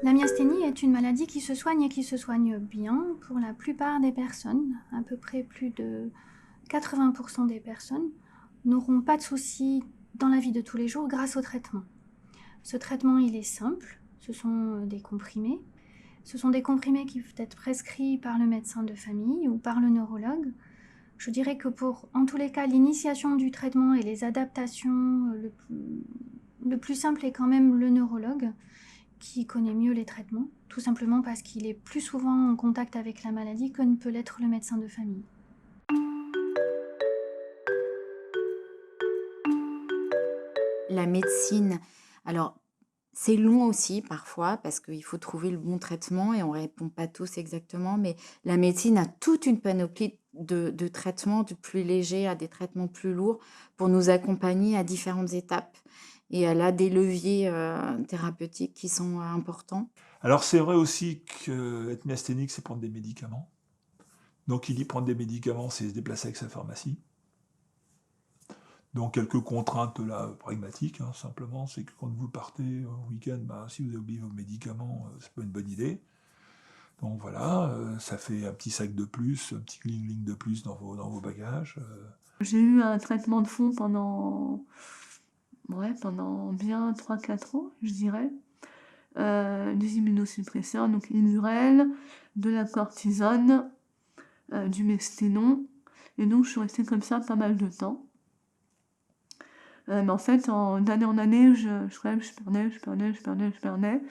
La myasthénie est une maladie qui se soigne et qui se soigne bien pour la plupart des personnes. À peu près plus de 80% des personnes n'auront pas de soucis dans la vie de tous les jours grâce au traitement. Ce traitement, il est simple. Ce sont des comprimés. Ce sont des comprimés qui peuvent être prescrits par le médecin de famille ou par le neurologue. Je dirais que pour, en tous les cas, l'initiation du traitement et les adaptations, le plus simple est quand même le neurologue qui connaît mieux les traitements, tout simplement parce qu'il est plus souvent en contact avec la maladie que ne peut l'être le médecin de famille. La médecine, alors c'est long aussi parfois parce qu'il faut trouver le bon traitement et on répond pas tous exactement, mais la médecine a toute une panoplie de traitements, du plus léger à des traitements plus lourds pour nous accompagner à différentes étapes et elle a des leviers, thérapeutiques qui sont importants. Alors c'est vrai aussi qu'être myasthénique, c'est prendre des médicaments. Donc il dit prendre des médicaments, c'est se déplacer avec sa pharmacie. Donc quelques contraintes là, pragmatiques, hein, simplement, c'est que quand vous partez au week-end, si vous avez oublié vos médicaments, c'est pas une bonne idée. Donc voilà, ça fait un petit sac de plus, un petit cling de plus dans vos bagages. J'ai eu un traitement de fond pendant bien 3-4 ans, je dirais. Des immunosuppresseurs, donc Inurel, de la cortisone, du Mesténon. Et donc je suis restée comme ça pas mal de temps. Mais en fait, d'année en année, je perdais.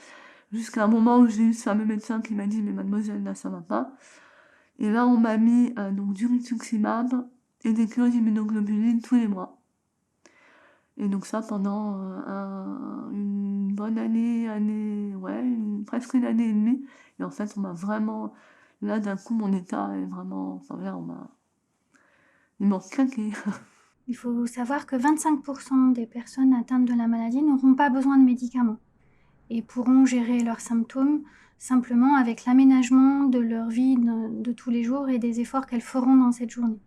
Jusqu'à un moment où j'ai eu ce fameux médecin qui m'a dit mais mademoiselle, là ça va pas. Et là on m'a mis donc du rituximab et des cures d'immunoglobulines tous les mois. Et donc ça pendant une bonne presque une année et demie. Et en fait on m'a vraiment, là d'un coup mon état est vraiment, enfin là ils m'ont craqué. Il faut savoir que 25% des personnes atteintes de la maladie n'auront pas besoin de médicaments et pourront gérer leurs symptômes simplement avec l'aménagement de leur vie de tous les jours et des efforts qu'elles feront dans cette journée.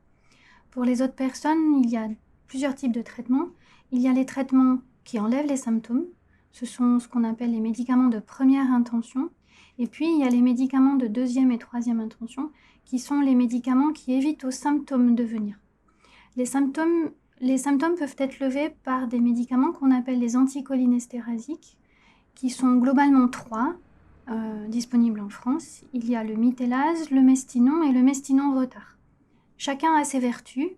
Pour les autres personnes, il y a plusieurs types de traitements. Il y a les traitements qui enlèvent les symptômes. Ce sont ce qu'on appelle les médicaments de première intention. Et puis, il y a les médicaments de deuxième et troisième intention, qui sont les médicaments qui évitent aux symptômes de venir. Les symptômes peuvent être levés par des médicaments qu'on appelle les anticholinéstérasiques, qui sont globalement trois, disponibles en France. Il y a le mitellase, le mestinon et le mestinon retard. Chacun a ses vertus.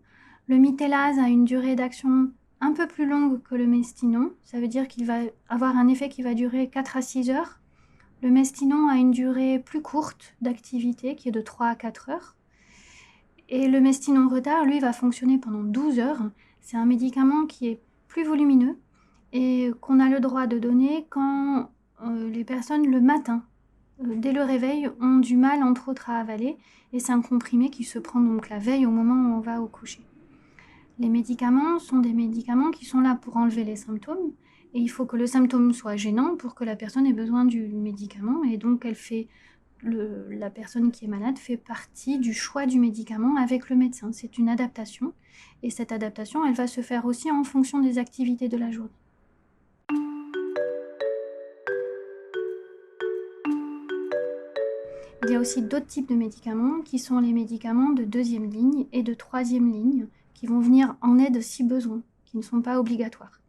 Le mitellase a une durée d'action un peu plus longue que le mestinon. Ça veut dire qu'il va avoir un effet qui va durer 4 à 6 heures. Le mestinon a une durée plus courte d'activité, qui est de 3 à 4 heures. Et le mestinon retard, lui, va fonctionner pendant 12 heures. C'est un médicament qui est plus volumineux et qu'on a le droit de donner quand les personnes, le matin, dès le réveil, ont du mal, entre autres, à avaler. Et c'est un comprimé qui se prend donc la veille au moment où on va au coucher. Les médicaments sont des médicaments qui sont là pour enlever les symptômes. Et il faut que le symptôme soit gênant pour que la personne ait besoin du médicament. Et donc, la personne qui est malade fait partie du choix du médicament avec le médecin. C'est une adaptation. Et cette adaptation, elle va se faire aussi en fonction des activités de la journée. Il y a aussi d'autres types de médicaments qui sont les médicaments de deuxième ligne et de troisième ligne qui vont venir en aide si besoin, qui ne sont pas obligatoires.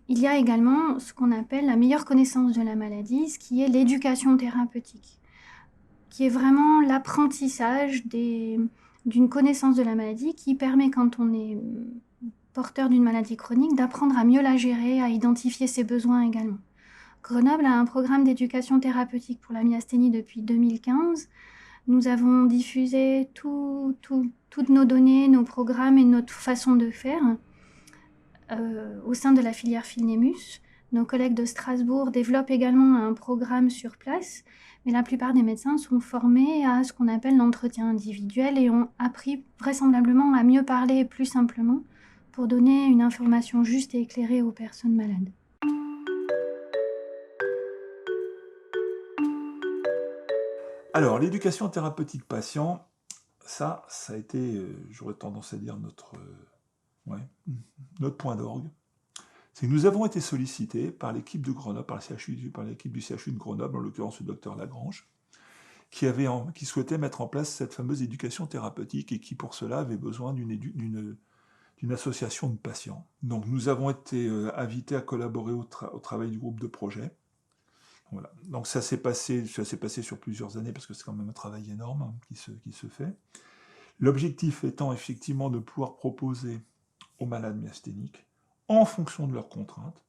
Il y a également ce qu'on appelle la meilleure connaissance de la maladie, ce qui est l'éducation thérapeutique, qui est vraiment l'apprentissage d'une connaissance de la maladie qui permet, quand on est porteur d'une maladie chronique, d'apprendre à mieux la gérer, à identifier ses besoins également. Grenoble a un programme d'éducation thérapeutique pour la myasthénie depuis 2015. Nous avons diffusé toutes nos données, nos programmes et notre façon de faire au sein de la filière Philnemus. Nos collègues de Strasbourg développent également un programme sur place, mais la plupart des médecins sont formés à ce qu'on appelle l'entretien individuel et ont appris vraisemblablement à mieux parler plus simplement pour donner une information juste et éclairée aux personnes malades. Alors l'éducation thérapeutique patient, ça a été, j'aurais tendance à dire, notre point d'orgue. c'est que nous avons été sollicités par l'équipe de Grenoble, par l'équipe du CHU de Grenoble, en l'occurrence le docteur Lagrange, qui souhaitait mettre en place cette fameuse éducation thérapeutique et qui, pour cela, avait besoin d'une association de patients. Donc nous avons été invités à collaborer au travail du groupe de projet. Voilà. Donc ça s'est passé sur plusieurs années, parce que c'est quand même un travail énorme, hein, qui se fait. L'objectif étant effectivement de pouvoir proposer aux malades myasthéniques, en fonction de leurs contraintes,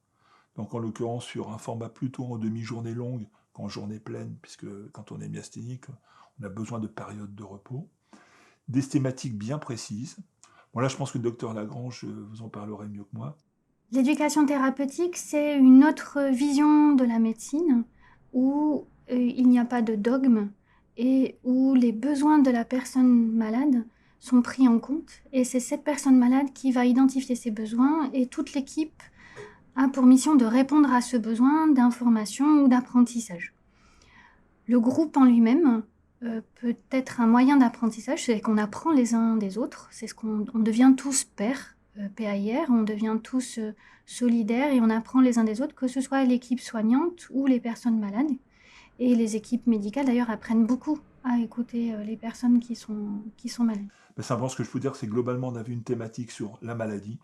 donc en l'occurrence sur un format plutôt en demi-journée longue qu'en journée pleine, puisque quand on est myasthénique, on a besoin de périodes de repos, des thématiques bien précises. Bon, là, je pense que le docteur Lagrange vous en parlerait mieux que moi. L'éducation thérapeutique, c'est une autre vision de la médecine où il n'y a pas de dogme et où les besoins de la personne malade sont pris en compte. Et c'est cette personne malade qui va identifier ses besoins et toute l'équipe a pour mission de répondre à ce besoin d'information ou d'apprentissage. Le groupe en lui-même peut être un moyen d'apprentissage, c'est qu'on apprend les uns des autres, c'est ce qu'on devient tous pairs, PAIR, on devient tous solidaires et on apprend les uns des autres, que ce soit l'équipe soignante ou les personnes malades. Et les équipes médicales, d'ailleurs, apprennent beaucoup à écouter les personnes qui sont malades. Ben, simplement, ce que je peux dire, c'est que globalement, on avait une thématique sur la maladie,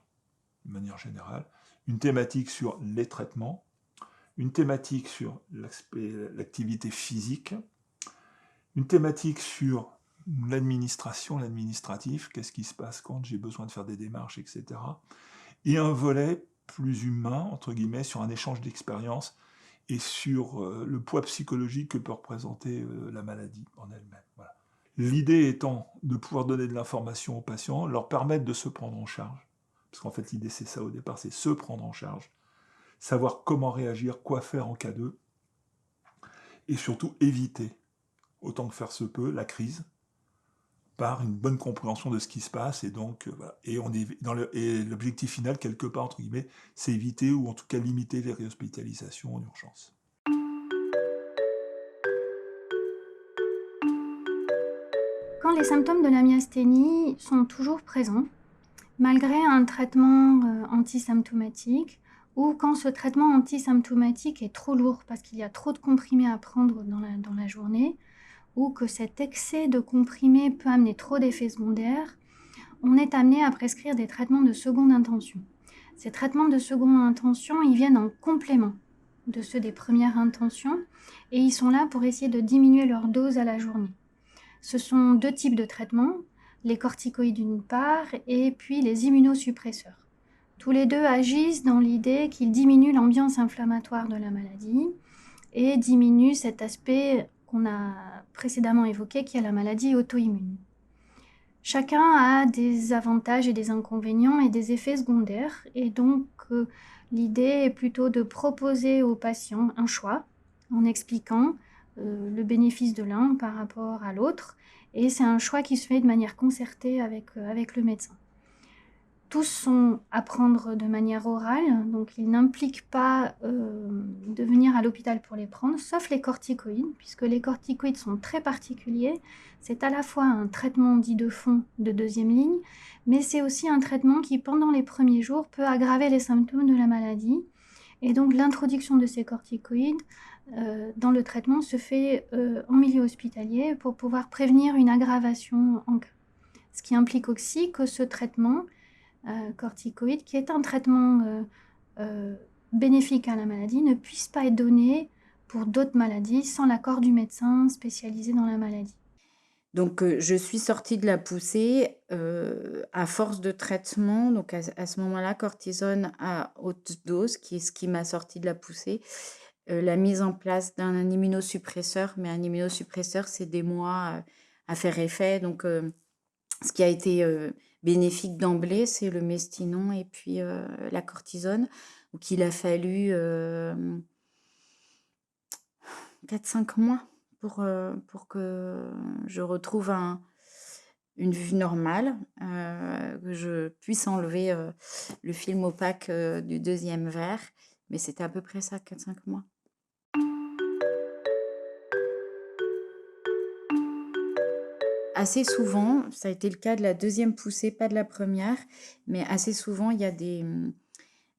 de manière générale, une thématique sur les traitements, une thématique sur l'activité physique, une thématique sur l'administration, l'administratif, qu'est-ce qui se passe quand j'ai besoin de faire des démarches, etc. Et un volet plus humain, entre guillemets, sur un échange d'expériences et sur le poids psychologique que peut représenter la maladie en elle-même. Voilà. L'idée étant de pouvoir donner de l'information aux patients, leur permettre de se prendre en charge, parce qu'en fait l'idée c'est ça au départ, c'est se prendre en charge, savoir comment réagir, quoi faire en cas d'eux, et surtout éviter, autant que faire se peut, la crise, par une bonne compréhension de ce qui se passe, et donc voilà. Et l'objectif final, quelque part, entre guillemets, c'est éviter, ou en tout cas limiter les réhospitalisations en urgence. Quand les symptômes de la myasthénie sont toujours présents, malgré un traitement antisymptomatique, ou quand ce traitement antisymptomatique est trop lourd parce qu'il y a trop de comprimés à prendre dans la journée, ou que cet excès de comprimés peut amener trop d'effets secondaires, on est amené à prescrire des traitements de seconde intention. Ces traitements de seconde intention, ils viennent en complément de ceux des premières intentions et ils sont là pour essayer de diminuer leur dose à la journée. Ce sont deux types de traitements, les corticoïdes d'une part et puis les immunosuppresseurs. Tous les deux agissent dans l'idée qu'ils diminuent l'ambiance inflammatoire de la maladie et diminuent cet aspect qu'on a précédemment évoqué, qui est la maladie auto-immune. Chacun a des avantages et des inconvénients et des effets secondaires, et donc l'idée est plutôt de proposer aux patients un choix en expliquant le bénéfice de l'un par rapport à l'autre, et c'est un choix qui se fait de manière concertée avec le médecin. Tous sont à prendre de manière orale, donc ils n'impliquent pas de venir à l'hôpital pour les prendre, sauf les corticoïdes, puisque les corticoïdes sont très particuliers. C'est à la fois un traitement dit de fond de deuxième ligne, mais c'est aussi un traitement qui, pendant les premiers jours, peut aggraver les symptômes de la maladie. Et donc l'introduction de ces corticoïdes dans le traitement se fait en milieu hospitalier pour pouvoir prévenir une aggravation en cas. Ce qui implique aussi que ce traitement corticoïde, qui est un traitement bénéfique à la maladie, ne puisse pas être donné pour d'autres maladies sans l'accord du médecin spécialisé dans la maladie. Donc, je suis sortie de la poussée à force de traitement. Donc, à ce moment-là, cortisone à haute dose, qui est ce qui m'a sortie de la poussée. La mise en place d'un immunosuppresseur, mais un immunosuppresseur, c'est des mois à faire effet. Donc, ce qui a été bénéfique d'emblée, c'est le Mestinon et puis la cortisone. Donc, il a fallu 4-5 mois pour que je retrouve une vue normale, que je puisse enlever le film opaque du deuxième verre. Mais c'était à peu près ça, 4-5 mois. Assez souvent, ça a été le cas de la deuxième poussée, pas de la première, mais assez souvent, il y a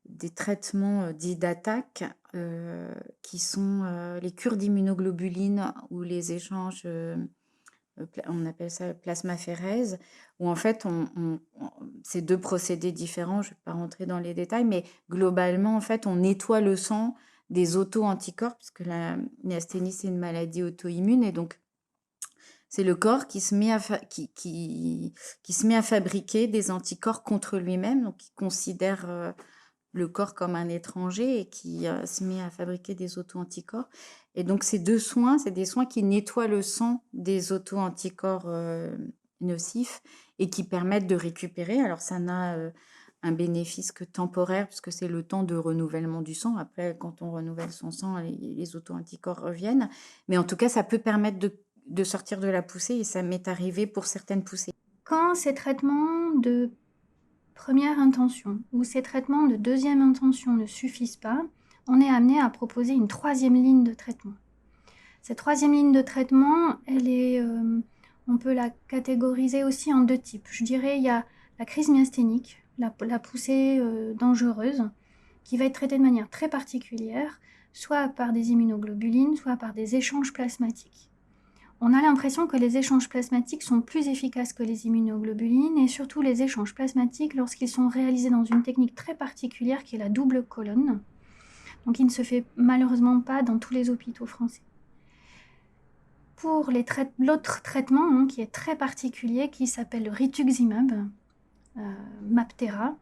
des traitements dits d'attaque qui sont les cures d'immunoglobulines ou les échanges, on appelle ça plasmaphérèse, où en fait, c'est deux procédés différents, je ne vais pas rentrer dans les détails, mais globalement, en fait, on nettoie le sang des auto-anticorps, puisque la myasthénie, c'est une maladie auto-immune, et donc c'est le corps qui se met qui se met à fabriquer des anticorps contre lui-même, donc qui considère le corps comme un étranger et qui se met à fabriquer des auto-anticorps. Et donc ces deux soins, c'est des soins qui nettoient le sang des auto-anticorps nocifs et qui permettent de récupérer. Alors ça n'a un bénéfice que temporaire, puisque c'est le temps de renouvellement du sang. Après, quand on renouvelle son sang, les auto-anticorps reviennent. Mais en tout cas, ça peut permettre de sortir de la poussée, et ça m'est arrivé pour certaines poussées. Quand ces traitements de première intention ou ces traitements de deuxième intention ne suffisent pas, on est amené à proposer une troisième ligne de traitement. Cette troisième ligne de traitement, on peut la catégoriser aussi en deux types. Je dirais il y a la crise myasthénique, la poussée dangereuse, qui va être traitée de manière très particulière, soit par des immunoglobulines, soit par des échanges plasmatiques. On a l'impression que les échanges plasmatiques sont plus efficaces que les immunoglobulines, et surtout les échanges plasmatiques lorsqu'ils sont réalisés dans une technique très particulière qui est la double colonne, donc il ne se fait malheureusement pas dans tous les hôpitaux français. Pour l'autre traitement qui est très particulier, qui s'appelle le rituximab, MabThera,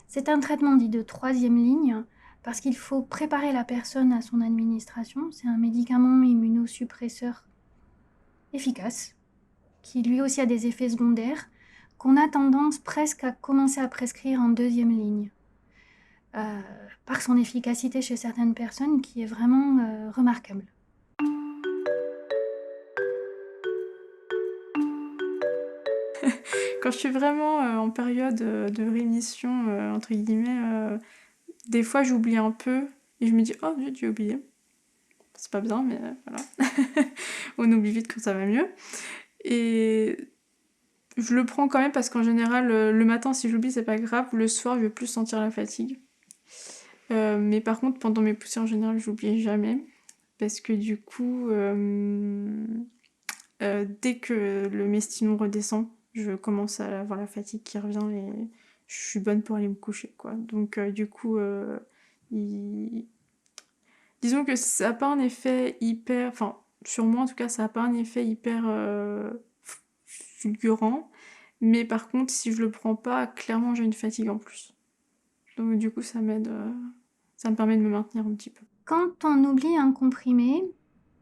c'est un traitement dit de troisième ligne, parce qu'il faut préparer la personne à son administration. C'est un médicament immunosuppresseur efficace, qui lui aussi a des effets secondaires, qu'on a tendance presque à commencer à prescrire en deuxième ligne, par son efficacité chez certaines personnes qui est vraiment remarquable. Quand je suis vraiment en période de rémission, entre guillemets, des fois j'oublie un peu et je me dis « Oh, j'ai oublié ». C'est pas bien, mais voilà. On oublie vite quand ça va mieux. Et je le prends quand même parce qu'en général, le matin, si j'oublie, c'est pas grave. Le soir, je vais plus sentir la fatigue. Mais par contre, pendant mes poussées, en général, j'oublie jamais. Parce que du coup, dès que le mestinon redescend, je commence à avoir la fatigue qui revient et je suis bonne pour aller me coucher, quoi. Donc du coup, disons que ça n'a pas un effet hyper... Enfin, sur moi en tout cas, ça n'a pas un effet hyper fulgurant. Mais par contre, si je le prends pas, clairement j'ai une fatigue en plus. Donc du coup, ça m'aide, ça me permet de me maintenir un petit peu. Quand on oublie un comprimé,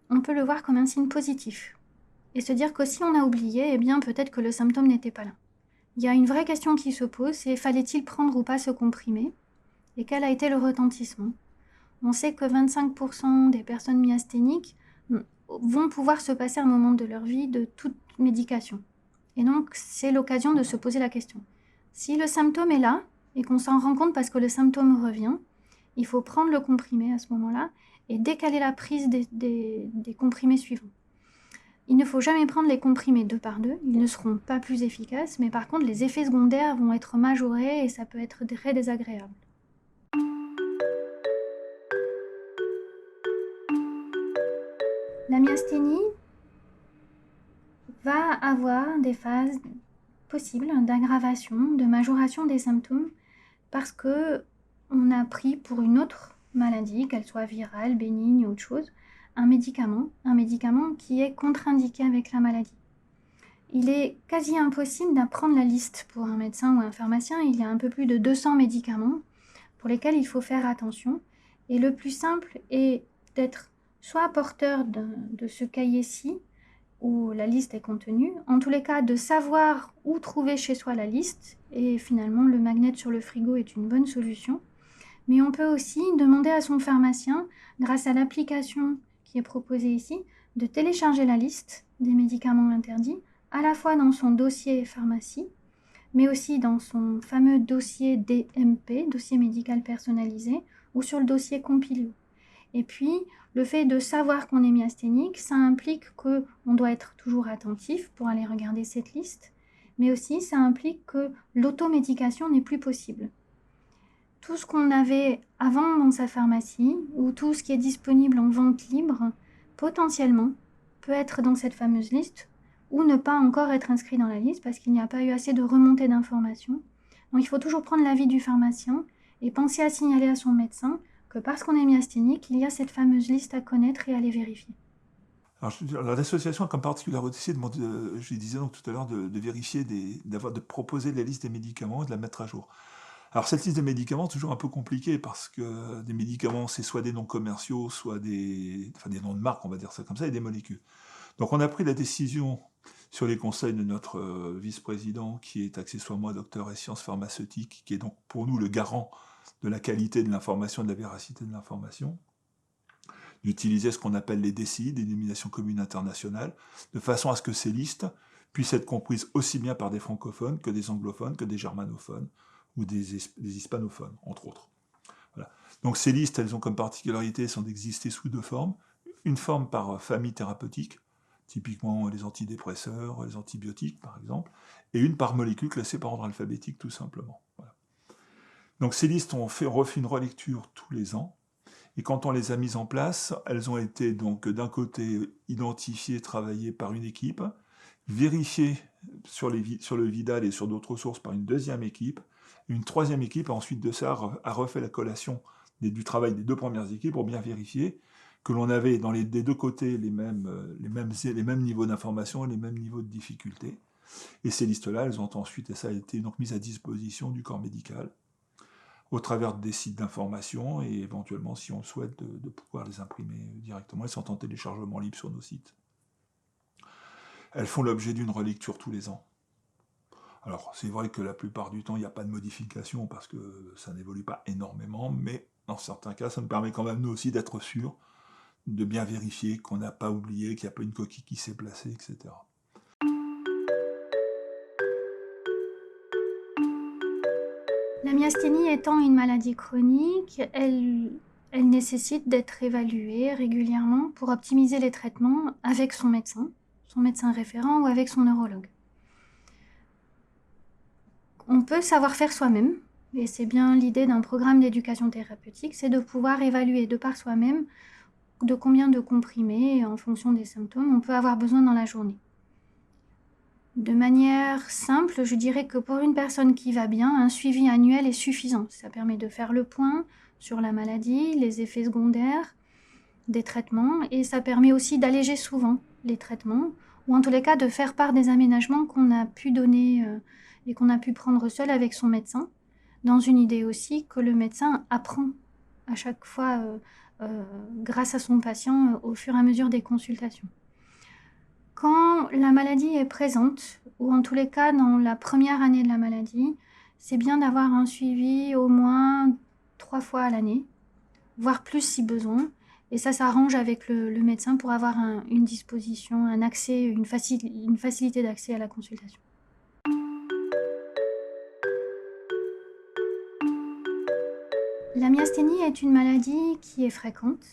on peut le voir comme un signe positif. Et se dire que si on a oublié, eh bien peut-être que le symptôme n'était pas là. Il y a une vraie question qui se pose, c'est fallait-il prendre ou pas ce comprimé? Et quel a été le retentissement? On sait que 25% des personnes myasthéniques vont pouvoir se passer un moment de leur vie de toute médication. Et donc, c'est l'occasion de se poser la question. Si le symptôme est là, et qu'on s'en rend compte parce que le symptôme revient, il faut prendre le comprimé à ce moment-là et décaler la prise des comprimés suivants. Il ne faut jamais prendre les comprimés deux par deux, ils ne seront pas plus efficaces, mais par contre, les effets secondaires vont être majorés et ça peut être très désagréable. La myasthénie va avoir des phases possibles d'aggravation, de majoration des symptômes, parce qu'on a pris pour une autre maladie, qu'elle soit virale, bénigne ou autre chose, un médicament qui est contre-indiqué avec la maladie. Il est quasi impossible d'apprendre la liste pour un médecin ou un pharmacien. Il y a un peu plus de 200 médicaments pour lesquels il faut faire attention. Et le plus simple est d'être soit porteur de ce cahier-ci, où la liste est contenue, en tous les cas de savoir où trouver chez soi la liste, et finalement le magnet sur le frigo est une bonne solution. Mais on peut aussi demander à son pharmacien, grâce à l'application qui est proposée ici, de télécharger la liste des médicaments interdits, à la fois dans son dossier pharmacie, mais aussi dans son fameux dossier DMP, dossier médical personnalisé, ou sur le dossier Compilio. Et puis, le fait de savoir qu'on est myasthénique, ça implique qu'on doit être toujours attentif pour aller regarder cette liste, mais aussi ça implique que l'automédication n'est plus possible. tout ce qu'on avait avant dans sa pharmacie, ou tout ce qui est disponible en vente libre, potentiellement, peut être dans cette fameuse liste, ou ne pas encore être inscrit dans la liste parce qu'il n'y a pas eu assez de remontée d'informations. Donc il faut toujours prendre l'avis du pharmacien et penser à signaler à son médecin que parce qu'on est myasthénique, il y a cette fameuse liste à connaître et à les vérifier. Alors, l'association a comme particularité, je disais donc tout à l'heure, de vérifier, de proposer la liste des médicaments et de la mettre à jour. Alors cette liste de médicaments est toujours un peu compliquée parce que des médicaments, c'est soit des noms commerciaux, soit des noms de marque, on va dire ça comme ça, et des molécules. Donc on a pris la décision sur les conseils de notre vice-président, qui est accessoirement docteur en sciences pharmaceutiques, qui est donc pour nous le garant de la qualité de l'information, de la véracité de l'information, d'utiliser ce qu'on appelle les DCI, des dénominations communes internationales, de façon à ce que ces listes puissent être comprises aussi bien par des francophones que des anglophones, que des germanophones ou des hispanophones, entre autres. Voilà. Donc ces listes, elles ont comme particularité sont d'exister sous deux formes. Une forme par famille thérapeutique, typiquement les antidépresseurs, les antibiotiques par exemple, et une par molécule classée par ordre alphabétique tout simplement. Voilà. Donc ces listes, on refait une relecture tous les ans, et quand on les a mises en place, elles ont été donc d'un côté identifiées, travaillées par une équipe, vérifiées sur le Vidal et sur d'autres sources par une deuxième équipe. Une troisième équipe, ensuite de ça, a refait la collation du travail des deux premières équipes pour bien vérifier que l'on avait des deux côtés les mêmes niveaux d'information, les mêmes niveaux de difficulté. Et ces listes-là, elles ont ensuite, et ça a été donc mises à disposition du corps médical, au travers des sites d'information, et éventuellement, si on le souhaite, de pouvoir les imprimer directement. Elles sont en téléchargement libre sur nos sites. Elles font l'objet d'une relecture tous les ans. Alors, c'est vrai que la plupart du temps, il n'y a pas de modification, parce que ça n'évolue pas énormément, mais dans certains cas, ça nous permet quand même, nous aussi, d'être sûrs, de bien vérifier qu'on n'a pas oublié, qu'il n'y a pas une coquille qui s'est placée, etc. La myasthénie étant une maladie chronique, elle nécessite d'être évaluée régulièrement pour optimiser les traitements avec son médecin référent ou avec son neurologue. On peut savoir faire soi-même, et c'est bien l'idée d'un programme d'éducation thérapeutique, c'est de pouvoir évaluer de par soi-même de combien de comprimés, en fonction des symptômes, on peut avoir besoin dans la journée. De manière simple, je dirais que pour une personne qui va bien, un suivi annuel est suffisant. Ça permet de faire le point sur la maladie, les effets secondaires des traitements, et ça permet aussi d'alléger souvent les traitements, ou en tous les cas de faire part des aménagements qu'on a pu donner et qu'on a pu prendre seul avec son médecin, dans une idée aussi que le médecin apprend à chaque fois grâce à son patient au fur et à mesure des consultations. Quand la maladie est présente, ou en tous les cas dans la première année de la maladie, c'est bien d'avoir un suivi au moins 3 fois à l'année, voire plus si besoin. Et ça s'arrange avec le médecin pour avoir une disposition, un accès, une facilité d'accès à la consultation. La myasthénie est une maladie qui est fréquente,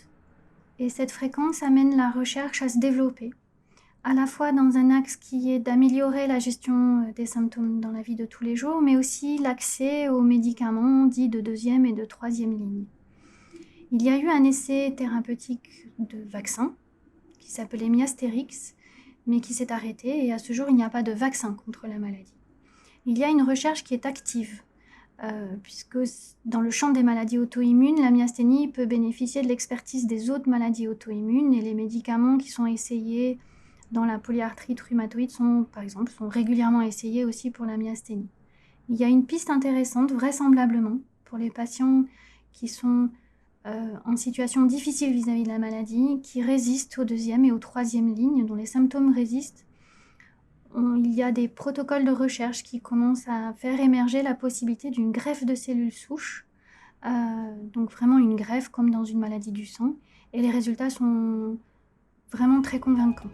et cette fréquence amène la recherche à se développer, à la fois dans un axe qui est d'améliorer la gestion des symptômes dans la vie de tous les jours, mais aussi l'accès aux médicaments dits de deuxième et de troisième ligne. Il y a eu un essai thérapeutique de vaccin qui s'appelait Myastérix, mais qui s'est arrêté, et à ce jour, il n'y a pas de vaccin contre la maladie. Il y a une recherche qui est active, puisque dans le champ des maladies auto-immunes, la myasthénie peut bénéficier de l'expertise des autres maladies auto-immunes, et les médicaments qui sont essayés dans la polyarthrite rhumatoïde sont régulièrement essayés aussi pour la myasthénie. Il y a une piste intéressante, vraisemblablement, pour les patients qui sont en situation difficile vis-à-vis de la maladie, qui résistent aux deuxième et aux troisième lignes, dont les symptômes résistent. Il y a des protocoles de recherche qui commencent à faire émerger la possibilité d'une greffe de cellules souches, donc vraiment une greffe comme dans une maladie du sang, et les résultats sont vraiment très convaincants.